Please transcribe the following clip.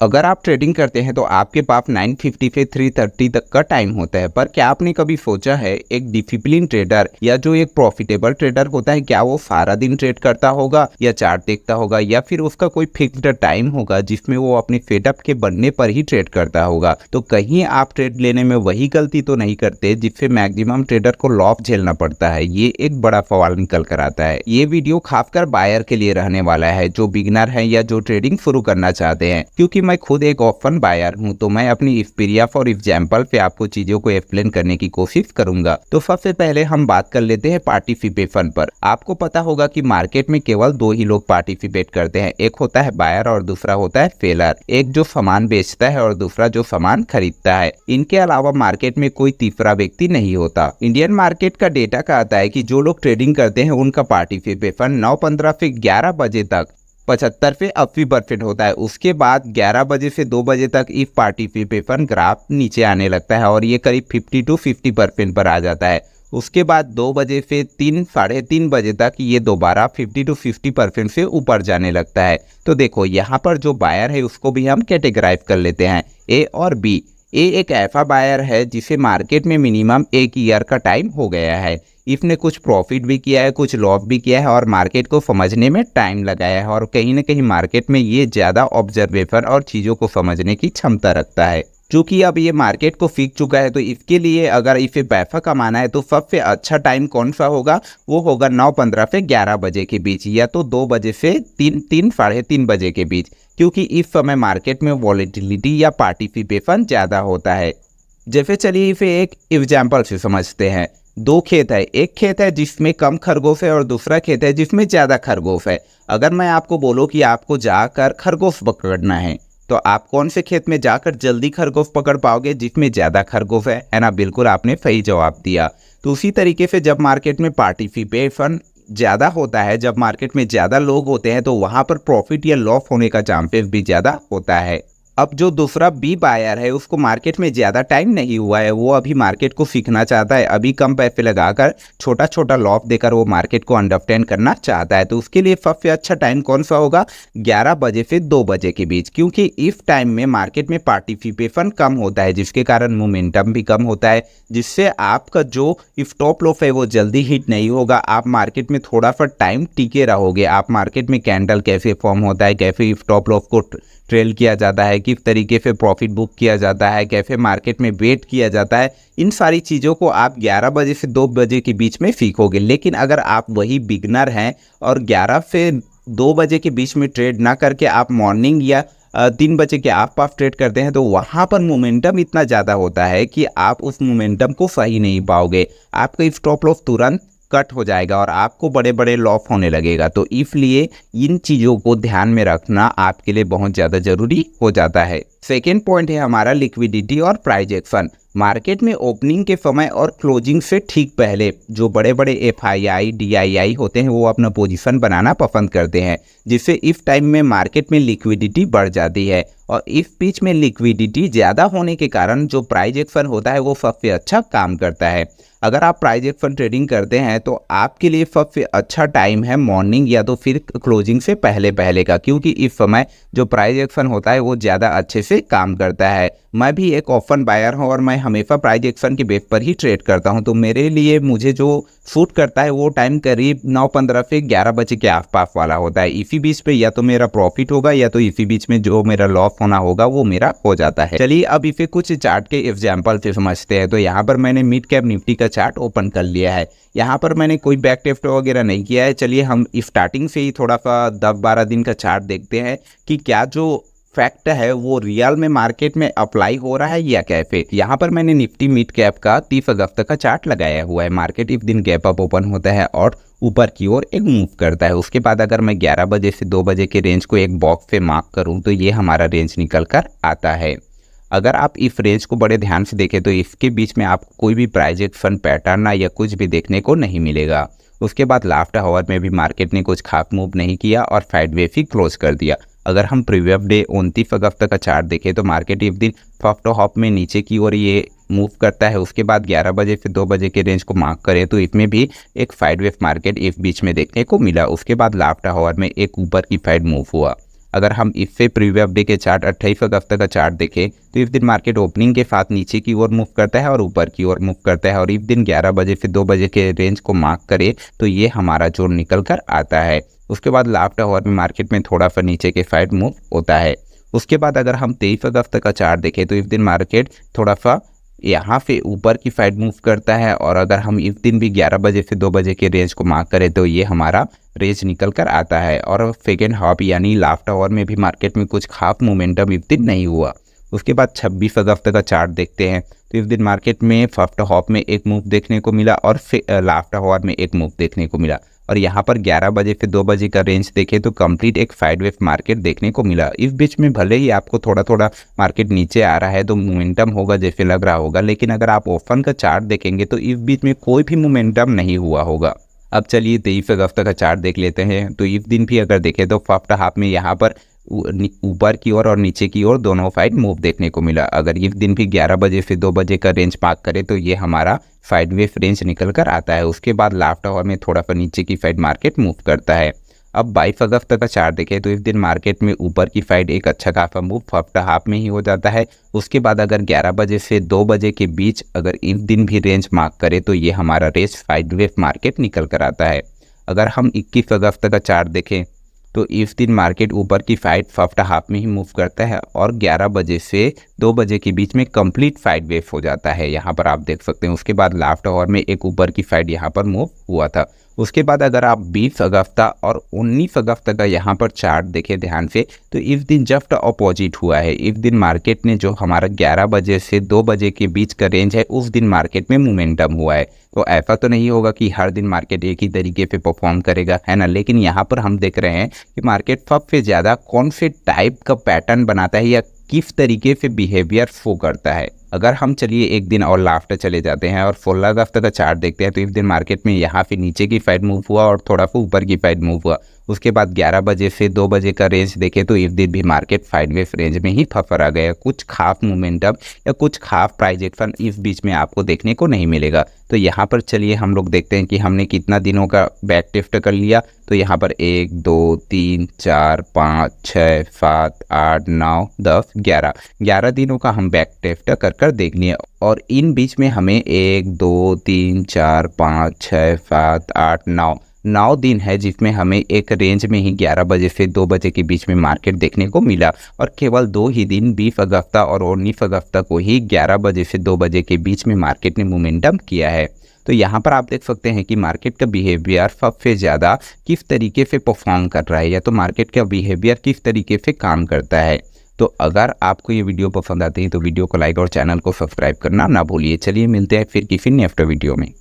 अगर आप ट्रेडिंग करते हैं तो आपके पास 9:50 से 3:30 तक का टाइम होता है, पर क्या आपने कभी सोचा है एक डिसिप्लिन ट्रेडर या जो एक प्रॉफिटेबल ट्रेडर होता है, क्या वो सारा दिन ट्रेड करता होगा या चार्ट देखता होगा, या फिर उसका कोई फिक्स्ड टाइम होगा जिसमें वो अपने सेटअप के बनने पर ही ट्रेड करता होगा? तो कहीं आप ट्रेड लेने में वही गलती तो नहीं करते जिससे मैक्सिमम ट्रेडर को लॉस झेलना पड़ता है? ये एक बड़ा सवाल निकल कर आता है। ये वीडियो खासकर बायर के लिए रहने वाला है जो बिगिनर है या जो ट्रेडिंग शुरू करना चाहते हैं, क्योंकि मैं खुद एक ओपन बायर हूं, तो मैं अपनी एक्सपीरियंस और एग्जांपल पे आपको चीजों को एक्सप्लेन करने की कोशिश करूंगा। तो सबसे पहले हम बात कर लेते हैं पार्टिसिपेशन पर। आपको पता होगा कि मार्केट में केवल दो ही लोग पार्टिसिपेट करते हैं, एक होता है बायर और दूसरा होता है सेलर। एक जो सामान बेचता है और दूसरा जो सामान खरीदता है। इनके अलावा मार्केट में कोई तीसरा व्यक्ति नहीं होता। इंडियन मार्केट का डेटा कहता है कि जो लोग ट्रेडिंग करते हैं उनका पार्टिसिपेशन 9:15 से 11 बजे तक 75 से 80% होता है। उसके बाद 11 बजे से 2 बजे तक इस पार्टिसिपेशन ग्राफ नीचे आने लगता है और ये करीब 50 to 50% पर आ जाता है। उसके बाद 2 बजे से 3 साढ़े 3 बजे तक ये दोबारा 50 to 50% से ऊपर जाने लगता है। तो देखो यहाँ पर जो बायर है उसको भी हम कैटेगराइज कर लेते हैं, ए और बी। ए एक ऐसा बायर है जिसे मार्केट में मिनिमम 1 ईयर का टाइम हो गया है। इसने कुछ प्रॉफिट भी किया है, कुछ लॉस भी किया है और मार्केट को समझने में टाइम लगाया है, और कहीं ना कहीं मार्केट में ये ज़्यादा ऑब्जर्वेशन और चीज़ों को समझने की क्षमता रखता है। चूँकि अब ये मार्केट को सीख चुका है, तो इसके लिए अगर इसे पैसा कमाना है तो सबसे अच्छा टाइम कौन सा होगा? वो होगा 9:15 से 11 बजे के बीच, या तो 2 बजे से 3 साढ़े 3 बजे के बीच, क्योंकि इस समय मार्केट में वॉलेटिलिटी या पार्टिसिपेशन ज़्यादा होता है। जैसे चलिए इसे एक एग्जाम्पल से समझते हैं। 2 खेत है, एक खेत है जिसमें कम खरगोश है और दूसरा खेत है जिसमें ज़्यादा खरगोश है। अगर मैं आपको बोलूँ कि आपको जाकर खरगोश पकड़ना है, तो आप कौन से खेत में जाकर जल्दी खरगोश पकड़ पाओगे? जिसमें ज़्यादा खरगोश है ना? बिल्कुल आपने सही जवाब दिया। तो उसी तरीके से जब मार्केट में पार्टिसिपेशन ज़्यादा होता है, जब मार्केट में ज़्यादा लोग होते हैं, तो वहाँ पर प्रॉफिट या लॉस होने का चांसेस भी ज़्यादा होता है। अब जो दूसरा बी बायर है उसको मार्केट में ज़्यादा टाइम नहीं हुआ है, वो अभी मार्केट को सीखना चाहता है, अभी कम पैसे लगाकर छोटा छोटा लॉस देकर वो मार्केट को अंडरस्टैंड करना चाहता है। तो उसके लिए सबसे अच्छा टाइम कौन सा होगा? 11 बजे से 2 बजे के बीच, क्योंकि इस टाइम में मार्केट में पार्टिसिपेशन कम होता है, जिसके कारण मोमेंटम भी कम होता है, जिससे आपका जो स्टॉप लॉस है वो जल्दी हिट नहीं होगा। आप मार्केट में थोड़ा सा टाइम टिके रहोगे। आप मार्केट में कैंडल कैसे फॉर्म होता है, कैसे स्टॉप लॉस को ट्रेल किया जाता है, किस तरीके से प्रॉफिट बुक किया जाता है, कैसे मार्केट में वेट किया जाता है, इन सारी चीज़ों को आप 11 बजे से 2 बजे के बीच में सीखोगे। लेकिन अगर आप वही बिगनर हैं और 11 से 2 बजे के बीच में ट्रेड ना करके आप मॉर्निंग या 3 बजे के आसपास ट्रेड करते हैं, तो वहाँ पर मोमेंटम इतना ज़्यादा होता है कि आप उस मोमेंटम को सही नहीं पाओगे। आपका स्टॉप लॉस तुरंत कट हो जाएगा और आपको बड़े बड़े लॉस होने लगेगा। तो इसलिए इन चीज़ों को ध्यान में रखना आपके लिए बहुत ज़्यादा ज़रूरी हो जाता है। सेकेंड पॉइंट है हमारा लिक्विडिटी और प्राइस एक्शन। मार्केट में ओपनिंग के समय और क्लोजिंग से ठीक पहले जो बड़े बड़े FII DII होते हैं वो अपना पोजीशन बनाना पसंद करते हैं, जिससे इस टाइम में मार्केट में लिक्विडिटी बढ़ जाती है, और इस बीच में लिक्विडिटी ज़्यादा होने के कारण जो प्राइस एक्शन होता है वो सबसे अच्छा काम करता है। अगर आप प्राइस एक्शन ट्रेडिंग करते हैं तो आपके लिए सबसे अच्छा टाइम है मॉर्निंग या तो फिर क्लोजिंग से पहले पहले का, क्योंकि इस समय जो प्राइस एक्शन होता है वो ज़्यादा अच्छे से काम करता है। मैं भी एक ओपन बायर हूँ और मैं हमेशा प्राइस एक्शन के बेस पर ही ट्रेड करता हूँ, तो मेरे लिए मुझे जो सूट करता है वो टाइम करीब 9:15 से 11 बजे के आसपास वाला होता है। इसी बीच पे या तो मेरा प्रॉफिट होगा या तो इसी बीच में जो मेरा लॉस होना होगा वो मेरा हो जाता है। चलिए अब इसे कुछ चार्ट के एग्जाम्पल से समझते हैं। तो यहाँ पर मैंने मिड कैप निफ्टी का चार्ट ओपन कर लिया है। यहाँ पर मैंने कोई बैक टेस्ट वगैरह नहीं किया है। चलिए हम स्टार्टिंग से ही थोड़ा सा 10-12 दिन का चार्ट देखते हैं कि क्या जो फैक्ट है वो रियल में मार्केट में अप्लाई हो रहा है या कैसे। यहाँ पर मैंने निफ्टी मिड कैप का 30 अगस्त का चार्ट लगाया हुआ है। मार्केट इस दिन गैप अप ओपन होता है और ऊपर की ओर एक मूव करता है। उसके बाद अगर मैं 11 बजे से 2 बजे के रेंज को एक बॉक्स से मार्क करूँ तो ये हमारा रेंज निकल कर आता है। अगर आप इस रेंज को बड़े ध्यान से देखें तो इसके बीच में आपको कोई भी प्राइस एक्शन पैटर्न या कुछ भी देखने को नहीं मिलेगा। उसके बाद लास्ट आवर में भी मार्केट ने कुछ खास मूव नहीं किया और साइडवेज ही क्लोज कर दिया। अगर हम प्रीवियस डे 29 अगस्त का चार्ट देखें तो मार्केट इस दिन फर्स्ट हॉप में नीचे की ओर ये मूव करता है। उसके बाद 11 बजे से 2 बजे के रेंज को मार्क करें तो इसमें भी एक साइडवेज मार्केट इस बीच में देखने को मिला। उसके बाद लास्ट आवर में एक ऊपर की साइड मूव हुआ। अगर हम इफ़े प्रीवियस डे के चार्ट 28 अगस्त का चार्ट देखें तो इस दिन मार्केट ओपनिंग के साथ नीचे की ओर मूव करता है और ऊपर की ओर मूव करता है और इस दिन 11 बजे से 2 बजे के रेंज को मार्क करे तो ये हमारा जोन निकल कर आता है। उसके बाद लास्ट आवर में मार्केट में थोड़ा सा नीचे के साइड मूव होता है। उसके बाद अगर हम 23 अगस्त का चार्ट देखें तो इस दिन मार्केट थोड़ा सा यहाँ से ऊपर की साइड मूव करता है और अगर हम इस दिन भी 11 बजे से 2 बजे के रेंज को मार्क करें तो ये हमारा रेंज निकल कर आता है और सेकेंड हाफ यानी लास्ट आवर में भी मार्केट में कुछ खास मोमेंटम इस दिन नहीं हुआ। उसके बाद 26 अगस्त का चार्ट देखते हैं तो इस दिन मार्केट में फर्स्ट हाफ में एक मूव देखने को मिला और लास्ट आवर में एक मूव देखने को मिला और यहाँ पर 11 बजे से 2 बजे का रेंज देखें तो कंप्लीट एक साइडवेज मार्केट देखने को मिला। इस बीच में भले ही आपको थोड़ा थोड़ा मार्केट नीचे आ रहा है तो मोमेंटम होगा जैसे लग रहा होगा, लेकिन अगर आप ओपन का चार्ट देखेंगे तो इस बीच में कोई भी मोमेंटम नहीं हुआ होगा। अब चलिए 23 अगस्त का चार्ट देख लेते हैं तो इस दिन भी अगर देखें तो फर्स्ट हाफ में यहाँ पर ऊपर की ओर और नीचे की ओर दोनों साइड मूव देखने को मिला। अगर इस दिन भी 11 बजे से 2 बजे का रेंज मार्क करे तो ये हमारा साइडवेज रेंज निकल कर आता है। उसके बाद लास्ट आवर में थोड़ा सा नीचे की साइड मार्केट मूव करता है। अब 22 अगस्त का चार्ट देखें तो इस दिन मार्केट में ऊपर की साइड एक अच्छा खासा मूव फर्स्ट हाफ में ही हो जाता है। उसके बाद अगर 11 बजे से 2 बजे के बीच अगर इस दिन भी रेंज मार्क करे तो ये हमारा रेंज साइडवेज मार्केट निकल कर आता है। अगर हम 21 अगस्त का चार्ट देखें तो इस दिन मार्केट ऊपर की साइड फर्स्ट हाफ में ही मूव करता है और 11 बजे से 2 बजे के बीच में कंप्लीट साइडवेज हो जाता है, यहाँ पर आप देख सकते हैं। उसके बाद लास्ट आवर में एक ऊपर की साइड यहाँ पर मूव हुआ था। उसके बाद अगर आप 20 अगस्त और 19 अगस्त का यहाँ पर चार्ट देखें ध्यान से तो इस दिन जस्ट अपोजिट हुआ है। इस दिन मार्केट ने जो हमारा 11 बजे से 2 बजे के बीच का रेंज है उस दिन मार्केट में मोमेंटम हुआ है। तो ऐसा तो नहीं होगा कि हर दिन मार्केट एक ही तरीके से परफॉर्म करेगा, है ना, लेकिन यहाँ पर हम देख रहे हैं कि मार्केट सबसे ज़्यादा कौन से टाइप का पैटर्न बनाता है या किस तरीके से बिहेवियर शो करता है। अगर हम चलिए एक दिन और लास्ट चले जाते हैं और 16 अगस्त का चार्ट देखते हैं तो इस दिन मार्केट में यहाँ पे नीचे की साइड मूव हुआ और थोड़ा सा ऊपर की साइड मूव हुआ। उसके बाद 11 बजे से 2 बजे का रेंज देखें तो इस दिन भी मार्केट साइडवेज रेंज में ही फंसा गया। कुछ खास मोमेंटम या कुछ खास प्राइस एक्शन इस बीच में आपको देखने को नहीं मिलेगा। तो यहाँ पर चलिए हम लोग देखते हैं कि हमने कितना दिनों का बैक टेस्ट कर लिया। तो यहाँ पर 1 2 3 4 5 6 7 8 9 10 11 दिनों का हम बैक टेस्ट कर देख लिए और इन बीच में हमें 1 2 3 4 5 6 7 8 9 दिन है जिसमें हमें एक रेंज में ही 11 बजे से 2 बजे के बीच में मार्केट देखने को मिला और केवल 2 ही दिन 20 अगस्त और 19 अगस्त को ही 11 बजे से 2 बजे के बीच में मार्केट ने मोमेंटम किया है। तो यहाँ पर आप देख सकते हैं कि मार्केट का बिहेवियर सबसे ज़्यादा किस तरीके से परफॉर्म कर रहा है या तो मार्केट का बिहेवियर किस तरीके से काम करता है। तो अगर आपको ये वीडियो पसंद आती है तो वीडियो को लाइक और चैनल को सब्सक्राइब करना ना भूलिए। चलिए मिलते हैं फिर किसी नेक्स्ट वीडियो में।